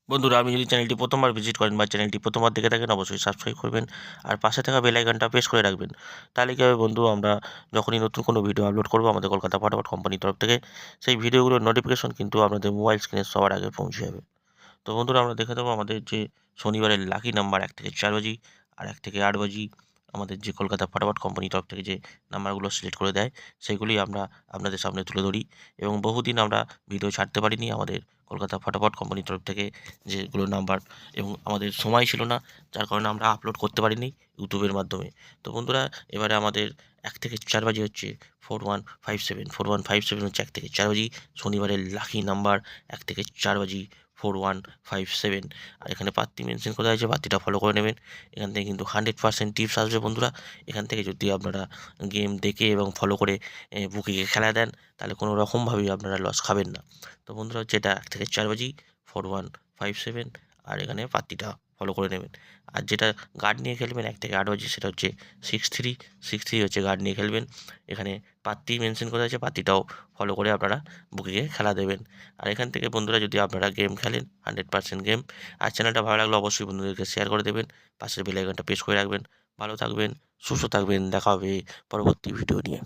বন্ধুরা, আপনি যদি চ্যানেলটি প্রথমবার ভিজিট করেন বা চ্যানেলটি প্রথমবার দেখে থাকেন, অবশ্যই সাবস্ক্রাইব করবেন আর পাশে থাকা বেল আইকনটা প্রেস করে রাখবেন। তাহলে কী হবে বন্ধু, আমরা যখনই নতুন কোনো ভিডিও আপলোড করবো আমাদের কলকাতা ফটাফট কোম্পানির তরফ থেকে, সেই ভিডিওগুলোর নোটিফিকেশন কিন্তু আপনাদের মোবাইল স্ক্রিনে সবার আগে পৌঁছে যাবে। তো বন্ধুরা, আমরা দেখে দেবো আমাদের যে শনিবারের লাকি নাম্বার 1 থেকে 4 বাজি আর 1 থেকে 8 বাজি আমাদের যে কলকাতা ফটাফট কোম্পানির তরফ থেকে যে নাম্বারগুলো সিলেক্ট করে দেয়, সেগুলি আমরা আপনাদের সামনে তুলে ধরি। এবং বহুদিন আমরা ভিডিও ছাড়তে পারিনি আমাদের কলকাতা ফটাফট কোম্পানির তরফ থেকে যেগুলো নাম্বার, এবং আমাদের সময় ছিল না, যার কারণে আমরা আপলোড করতে পারিনি ইউটিউবের মাধ্যমে। তো বন্ধুরা, এবারে আমাদের 1 থেকে 4 বাজি হচ্ছে 4157। 4157 হচ্ছে 1 থেকে 4 বাজি শনিবারের লাকি নাম্বার। 1 থেকে 4 বাজি 4157। আর এখানে পাত্তি মেনশন করা হয়েছে, পাত্তিটা ফলো করে নেবেন। এখান থেকে কিন্তু 100% টিপস আসবে বন্ধুরা। এখান থেকে যদি আপনারা গেম দেখে এবং ফলো করে বুকিংয়ে খেলা দেন, তাহলে কোনো রকমভাবেই আপনারা লস খাবেন না। তো বন্ধুরা, হচ্ছে এটা 1 থেকে 4 বাজি 4157, আর এখানে পাত্তিটা ফলো করে নেবেন। আর যেটা গার্ড নিয়ে খেলবেন 1 থেকে 8 বাজি, সেটা হচ্ছে 63 হচ্ছে গার্ড নিয়ে খেলবেন। এখানে পাত্তি মেনশন করা আছে, পাত্তিটাও ফলো করে আপনারা বুকিংয়ে খেলা দেবেন। আর এখান থেকে বন্ধুরা, যদি আপনারা গেম খেলেন 100% গেম। আর চ্যানেলটা ভালো লাগলে অবশ্যই বন্ধুদেরকে শেয়ার করে দেবেন, পাশের বেল আইকনটা প্রেস করে রাখবেন। ভালো থাকবেন, সুস্থ থাকবেন, দেখা হবে পরবর্তী ভিডিও নিয়ে।